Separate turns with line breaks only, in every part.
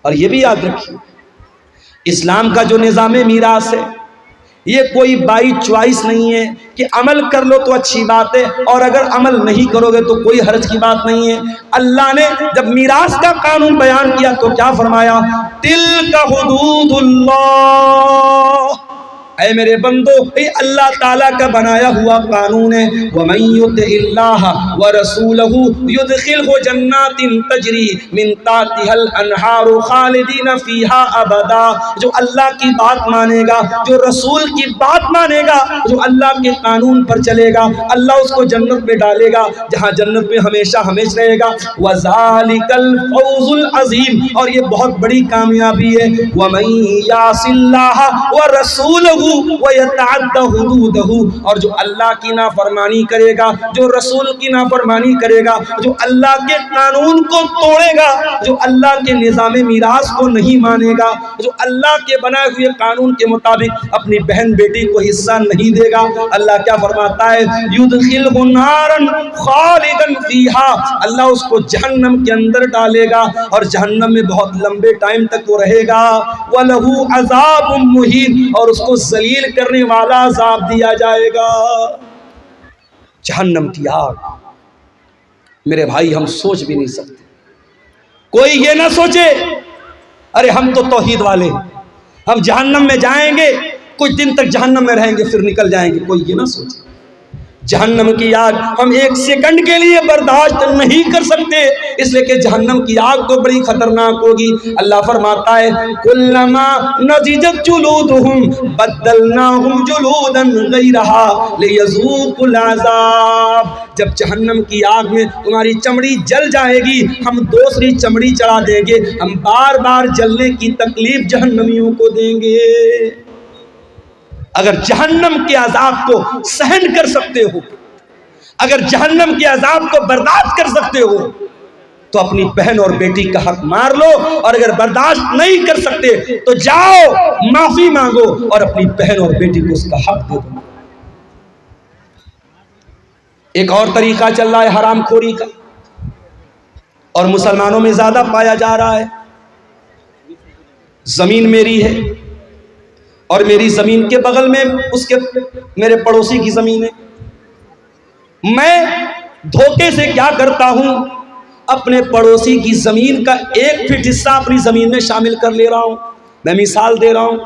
اور یہ بھی یاد رکھیے اسلام کا جو نظام میراث ہے یہ کوئی بائی چوائس نہیں ہے کہ عمل کر لو تو اچھی بات ہے اور اگر عمل نہیں کرو گے تو کوئی حرج کی بات نہیں ہے۔ اللہ نے جب میراث کا قانون بیان کیا تو کیا فرمایا؟ تلک حدود اللہ، اے میرے بندو یہ اللہ تعالیٰ کا بنایا ہوا قانون ہے۔ وَمَن يُطِعِ اللَّهَ وَرَسُولَهُ يُدْخِلْهُ جَنَّاتٍ تَجْرِي مِن تحتها الْأَنْهَارُ خَالِدِينَ فِيهَا أَبَدًا، جو اللہ کی بات مانے گا، جو رسول کی بات مانے گا، جو اللہ کے قانون پر چلے گا، اللہ اس کو جنت میں ڈالے گا جہاں جنت میں ہمیشہ ہمیشہ رہے گا۔ وَذَلِكَ الْفَوْزُ الْعَظِيمُ، اور یہ بہت بڑی کامیابی ہے۔ وَمَن يَعْصِ اللَّهَ وَرَسُولَهُ وَيَتَعَدَّ حُدُودَهُ، اور جو اللہ کی نافرمانی کرے گا، جو رسول کی نافرمانی کرے گا، جو اللہ کے قانون کو توڑے گا، جو اللہ کے نظام میراث کو نہیں مانے گا، جو اللہ کے بنائے ہوئے قانون کے مطابق اپنی بہن بیٹی کو حصہ نہیں دے گا، اللہ کیا فرماتا ہے؟ يُدْخِلْهُ نَارًا خَالِدًا فِيهَا، اللہ اس کو جہنم کے اندر ڈالے گا اور جہنم میں بہت لمبے ٹائم تک وہ رہے گا۔ وَلَهُ عَذَابٌ مُّهِينٌ، اور اس کو ذلیل کرنے والا عذاب دیا جائے گا۔ جہنم کی آگ، میرے بھائی ہم سوچ بھی نہیں سکتے۔ کوئی یہ نہ سوچے ارے ہم تو توحید والے ہیں، ہم جہنم میں جائیں گے، کچھ دن تک جہنم میں رہیں گے پھر نکل جائیں گے، کوئی یہ نہ سوچے۔ جہنم کی آگ ہم ایک سیکنڈ کے لیے برداشت نہیں کر سکتے، اس لیے کہ جہنم کی آگ تو بڑی خطرناک ہوگی۔ اللہ فرماتا ہے کلما نضجت جلودہم بدلناہم جلودا غیرہا لیذوقوا العذاب، جب جہنم کی آگ میں تمہاری چمڑی جل جائے گی ہم دوسری چمڑی چڑھا دیں گے، ہم بار بار جلنے کی تکلیف جہنمیوں کو دیں گے۔ اگر جہنم کے عذاب کو سہن کر سکتے ہو، اگر جہنم کے عذاب کو برداشت کر سکتے ہو تو اپنی بہن اور بیٹی کا حق مار لو، اور اگر برداشت نہیں کر سکتے تو جاؤ معافی مانگو اور اپنی بہن اور بیٹی کو اس کا حق دے دو۔ ایک اور طریقہ چل رہا ہے حرام خوری کا، اور مسلمانوں میں زیادہ پایا جا رہا ہے۔ زمین میری ہے اور میری زمین کے بغل میں اس کے میرے پڑوسی کی زمین ہے، میں دھوکے سے کیا کرتا ہوں، اپنے پڑوسی کی زمین کا 1 فٹ حصہ اپنی زمین میں شامل کر لے رہا ہوں۔ میں مثال دے رہا ہوں،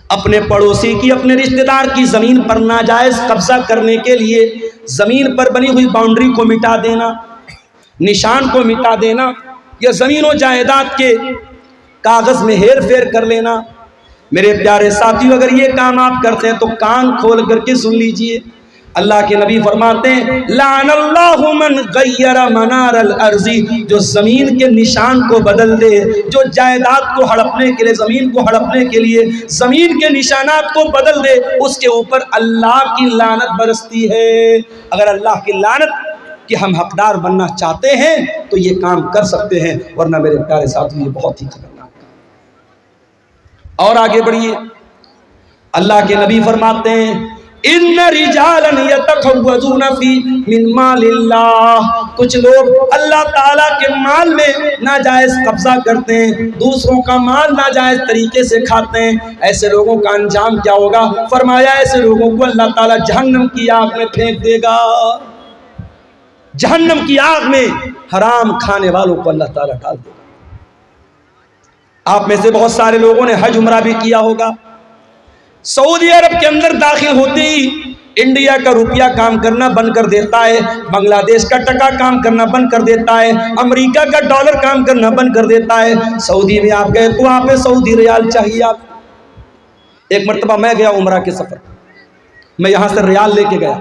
اپنے پڑوسی کی، اپنے رشتہ دار کی زمین پر ناجائز قبضہ کرنے کے لیے زمین پر بنی ہوئی باؤنڈری کو مٹا دینا، نشان کو مٹا دینا، یا زمین و جائیداد کے کاغذ میں ہیر پھیر کر لینا۔ میرے پیارے ساتھیوں اگر یہ کام آپ کرتے ہیں تو کان کھول کر کے سن لیجئے، اللہ کے نبی فرماتے ہیں لعن اللہ من غیر منار الارض، جو زمین کے نشان کو بدل دے، جو جائیداد کو ہڑپنے کے لیے، زمین کو ہڑپنے کے لیے زمین کے نشانات کو بدل دے، اس کے اوپر اللہ کی لعنت برستی ہے۔ اگر اللہ کی لعنت کہ ہم حقدار بننا چاہتے ہیں تو یہ کام کر سکتے ہیں، ورنہ میرے پیارے ساتھیوں یہ بہت ہی خطرناک ہے۔ اور آگے بڑھیے، اللہ کے نبی فرماتے ہیں ان رجالا یتخوضون فی من مال اللہ، کچھ لوگ اللہ تعالیٰ کے مال میں ناجائز قبضہ کرتے ہیں، دوسروں کا مال ناجائز طریقے سے کھاتے ہیں، ایسے لوگوں کا انجام کیا ہوگا؟ فرمایا ایسے لوگوں کو اللہ تعالیٰ جہنم کی آگ میں پھینک دے گا۔ جہنم کی آگ میں حرام کھانے والوں کو اللہ تعالیٰ ڈال دے گا۔ آپ میں سے بہت سارے لوگوں نے حج عمرہ بھی کیا ہوگا۔ سعودی عرب کے اندر داخل ہوتے ہی انڈیا کا روپیہ کام کرنا بند کر دیتا ہے، بنگلہ دیش کا ٹکا کام کرنا بند کر دیتا ہے، امریکہ کا ڈالر کام کرنا بند کر دیتا ہے۔ سعودی میں آپ گئے تو وہاں پہ سعودی ریال چاہیے آپ۔ ایک مرتبہ میں گیا عمرہ کے سفر، میں یہاں سے ریال لے کے گیا،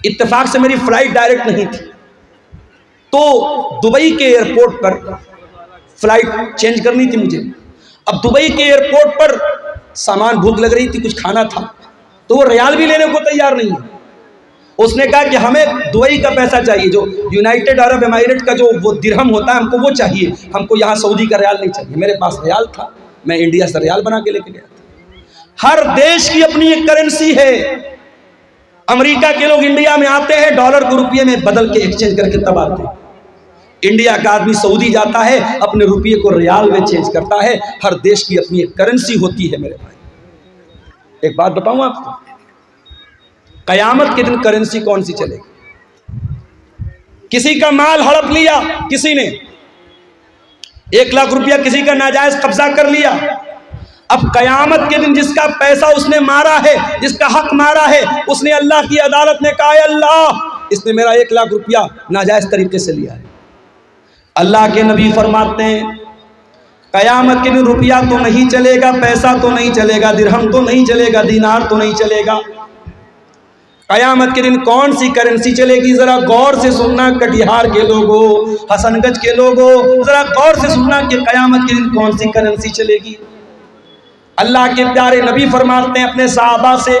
اتفاق سے میری فلائٹ ڈائریکٹ نہیں تھی، تو دبئی کے ایئرپورٹ پر فلائٹ چینج کرنی تھی مجھے۔ اب دبئی کے ایئرپورٹ پر سامان بھوک لگ رہی تھی، کچھ کھانا تھا، تو وہ ریال بھی لینے کو تیار نہیں ہے۔ اس نے کہا کہ ہمیں دبئی کا پیسہ چاہیے، جو یونائٹڈ عرب امارات کا جو وہ درہم ہوتا ہے ہم کو وہ چاہیے، ہم کو یہاں سعودی کا ریال نہیں چاہیے۔ میرے پاس ریال تھا، میں انڈیا سے ریال بنا کے لے کے گیا تھا۔ ہر دیش کی اپنی ایک کرنسی ہے۔ امریکہ کے لوگ انڈیا میں آتے ہیں، ڈالر کو روپیے میں بدل کے ایکسچینج کر کے تب آتے ہیں۔ انڈیا کا آدمی سعودی جاتا ہے، اپنے روپیے کو ریال میں چینج کرتا ہے. ہر دیش کی اپنی ایک کرنسی ہوتی ہے میرے بھائی. ایک بات بتاؤں آپ کو، قیامت کے دن کرنسی کون سی چلے گی؟ کسی کا مال ہڑپ لیا کسی نے، 1 لاکھ روپیہ کسی کا ناجائز قبضہ کر لیا. اب قیامت کے دن جس کا پیسہ اس نے مارا ہے، جس کا حق مارا ہے، اس نے اللہ کی عدالت میں کہا اے اللہ اس نے میرا 1 لاکھ روپیہ ناجائز طریقے سے لیا ہے. اللہ کے نبی فرماتے ہیں قیامت کے دن روپیہ تو نہیں چلے گا، پیسہ تو نہیں چلے گا، درہم تو نہیں چلے گا، دینار تو نہیں چلے گا. قیامت کے دن کون سی کرنسی چلے گی؟ ذرا غور سے سننا کٹیہار کے لوگوں، حسن گنج کے لوگوں، ذرا غور سے سننا کہ قیامت کے دن کون سی کرنسی چلے گی. اللہ کے پیارے نبی فرماتے ہیں اپنے صحابہ سے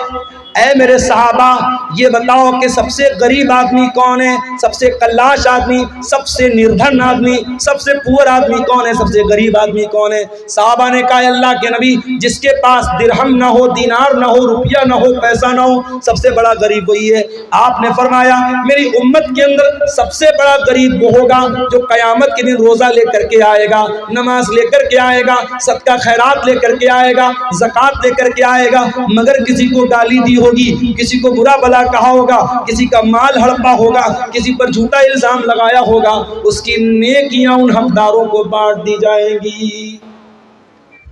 اے میرے صحابہ یہ بتاؤ کہ سب سے غریب آدمی کون ہے، سب سے کلاش آدمی، سب سے نردھن آدمی، سب سے پور آدمی کون ہے، سب سے غریب آدمی کون ہے؟ صحابہ نے کہا اللہ کے نبی جس کے پاس درہم نہ ہو، دینار نہ ہو، روپیہ نہ ہو، پیسہ نہ ہو، سب سے بڑا غریب وہی ہے. آپ نے فرمایا میری امت کے اندر سب سے بڑا غریب وہ ہوگا جو قیامت کے دن روزہ لے کر کے آئے گا، نماز لے کر کے آئے گا، صدقہ خیرات لے کر کے آئے گا، زکوٰۃ لے کر کے آئے گا، مگر کسی کو گالی دی ہوگی، کسی کو برا بلا کہا ہوگا، کسی کا مال ہڑپا ہوگا، کسی پر جھوٹا الزام لگایا ہوگا، اس کی نیکیاں ان حقداروں کو بانٹ دی جائیں گی.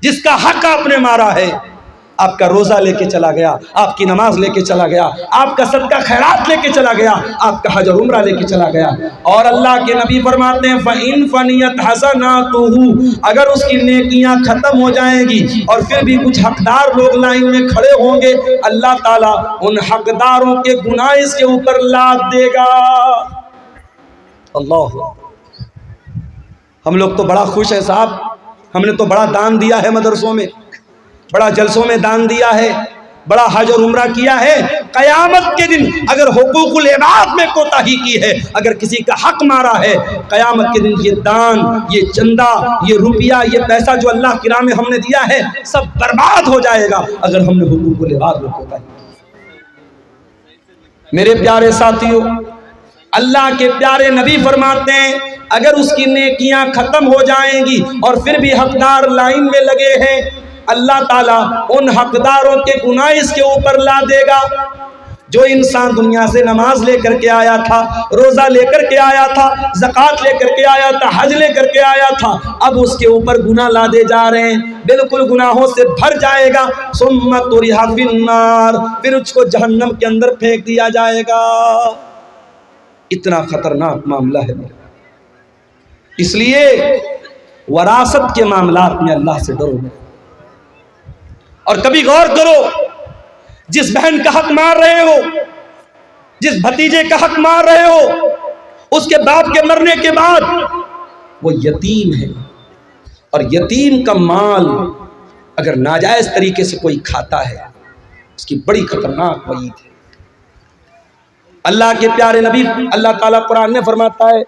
جس کا حق آپ نے مارا ہے، آپ کا روزہ لے کے چلا گیا، آپ کی نماز لے کے چلا گیا، آپ کا صدقہ خیرات لے کے چلا گیا، آپ کا حج اور عمرہ لے کے چلا گیا. اور اللہ کے نبی فرماتے ہیں فَإِن فَنِيَتْ حَسَنَاتُهُ اگر اس کی نیکیاں ختم ہو جائیں گی اور پھر بھی کچھ حقدار لوگ لائن میں کھڑے ہوں گے، اللہ تعالیٰ ان حقداروں کے گناہ اس کے اوپر لاد دے گا. اللہ، ہم لوگ تو بڑا خوش ہیں صاحب، ہم نے تو بڑا دان دیا ہے مدرسوں میں، بڑا جلسوں میں دان دیا ہے، بڑا حج اور عمرہ کیا ہے. قیامت کے دن اگر حقوق العباد میں کوتاہی کی ہے، اگر کسی کا حق مارا ہے، قیامت کے دن یہ دان، یہ چندہ، یہ روپیہ، یہ پیسہ جو اللہ کی راہ میں ہم نے دیا ہے سب برباد ہو جائے گا اگر ہم نے حقوق العباد میں کوتاہی کی. میرے پیارے ساتھیوں، اللہ کے پیارے نبی فرماتے ہیں اگر اس کی نیکیاں ختم ہو جائیں گی اور پھر بھی حقدار لائن میں لگے ہیں، اللہ تعالیٰ ان حقداروں کے گناہ اس کے اوپر لا دے گا. جو انسان دنیا سے نماز لے کر کے آیا تھا، روزہ لے کر کے آیا تھا، زکوٰۃ لے کر کے آیا تھا، حج لے کر کے آیا تھا، اب اس کے اوپر گناہ لادے جا رہے ہیں، بالکل گناہوں سے بھر جائے گا. ثم طرح فی النار پھر اس کو جہنم کے اندر پھینک دیا جائے گا. اتنا خطرناک معاملہ ہے میرے. اس لیے وراثت کے معاملات میں اللہ سے ڈرو. اور کبھی غور کرو جس بہن کا حق مار رہے ہو، جس بھتیجے کا حق مار رہے ہو، اس کے باپ کے مرنے کے بعد وہ یتیم ہے، اور یتیم کا مال اگر ناجائز طریقے سے کوئی کھاتا ہے اس کی بڑی خطرناک وعید ہے. اللہ کے پیارے نبی اللہ تعالیٰ قرآن میں فرماتا ہے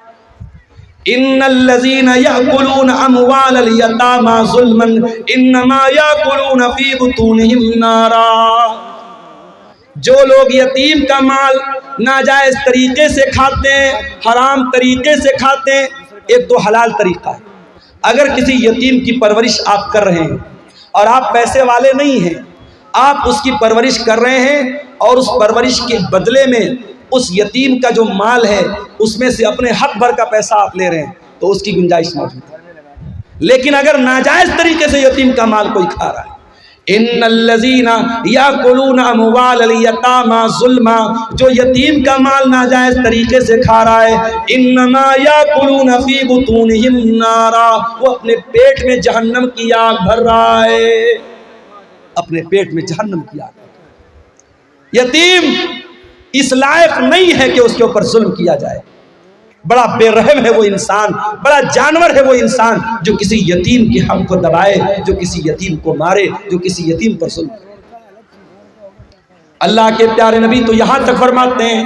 ان الذين ياكلون اموال اليتامى ظلما انما ياكلون في بطونهم نارا. جو لوگ یتیم کا مال ناجائز طریقے سے کھاتے ہیں، حرام طریقے سے کھاتے ہیں، ایک تو حلال طریقہ ہے. اگر کسی یتیم کی پرورش آپ کر رہے ہیں اور آپ پیسے والے نہیں ہیں، آپ اس کی پرورش کر رہے ہیں اور اس پرورش کے بدلے میں اس یتیم کا جو مال ہے اس میں سے اپنے حق بھر کا پیسہ آپ لے رہے ہیں تو اس کی گنجائش موجود ہے. لیکن اگر ناجائز طریقے سے یتیم کا مال کوئی کھا رہا ہے، ان الذین یاکلون اموال الیتامی ظلما، جو یتیم کا مال ناجائز طریقے سے کھا رہا ہے، انما یاکلون فی بطونہم نارا، وہ اپنے پیٹ میں جہنم کی آگ بھر رہا ہے، اپنے پیٹ میں جہنم کی آگ. یتیم اس لائق نہیں ہے کہ اس کے اوپر ظلم کیا جائے. بڑا بے رحم ہے وہ انسان، بڑا جانور ہے وہ انسان جو کسی یتیم کے حق کو دبائے، جو کسی یتیم کو مارے، جو کسی یتیم پر ظلم کرے. اللہ کے پیارے نبی تو یہاں تک فرماتے ہیں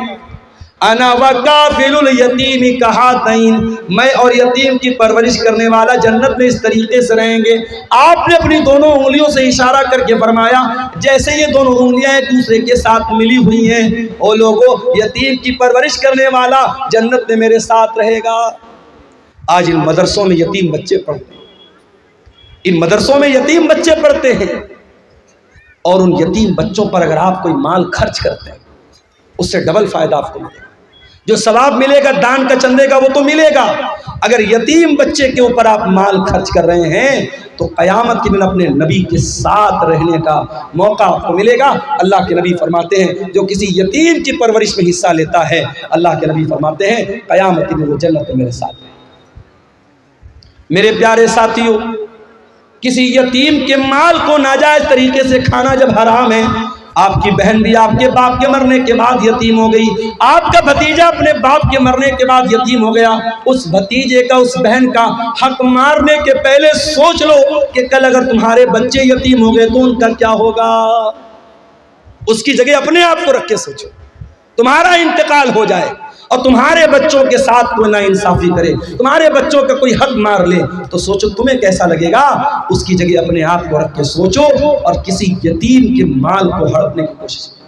انا وکافل الیتیم کہاتین، میں اور یتیم کی پرورش کرنے والا جنت میں اس طریقے سے رہیں گے. آپ نے اپنی دونوں انگلیوں سے اشارہ کر کے فرمایا جیسے یہ دونوں انگلیاں ایک دوسرے کے ساتھ ملی ہوئی ہیں، او لوگوں یتیم کی پرورش کرنے والا جنت میں میرے ساتھ رہے گا. آج ان مدرسوں میں یتیم بچے پڑھتے ہیں، ان مدرسوں میں یتیم بچے پڑھتے ہیں، اور ان یتیم بچوں پر اگر آپ کوئی مال خرچ کرتے ہیں اس سے ڈبل فائدہ آپ کو ملے گا۔ جو ثواب ملے گا دان کا چندے کا وہ تو ملے گا، اگر یتیم بچے کے اوپر آپ مال خرچ کر رہے ہیں تو قیامت کے دن اپنے نبی کے ساتھ رہنے کا موقع آپ کو ملے گا۔ اللہ کے نبی فرماتے ہیں جو کسی یتیم کی پرورش میں حصہ لیتا ہے، اللہ کے نبی فرماتے ہیں قیامت کے دن وہ جنت میں میرے ساتھ ہے۔ میرے پیارے ساتھیوں، کسی یتیم کے مال کو ناجائز طریقے سے کھانا جب حرام ہے، آپ کی بہن بھی آپ کے باپ کے مرنے کے بعد یتیم ہو گئی، آپ کا بھتیجا اپنے باپ کے مرنے کے بعد یتیم ہو گیا، اس بھتیجے کا اس بہن کا حق مارنے کے پہلے سوچ لو کہ کل اگر تمہارے بچے یتیم ہو گئے تو ان کا کیا ہوگا۔ اس کی جگہ اپنے آپ کو رکھ کے سوچو، تمہارا انتقال ہو جائے اور تمہارے بچوں کے ساتھ کوئی ناانصافی کرے، تمہارے بچوں کا کوئی حق مار لے تو سوچو تمہیں کیسا لگے گا۔ اس کی جگہ اپنے آپ کو رکھ کے سوچو اور کسی یتیم کے مال کو ہڑپنے کی کوشش کرو۔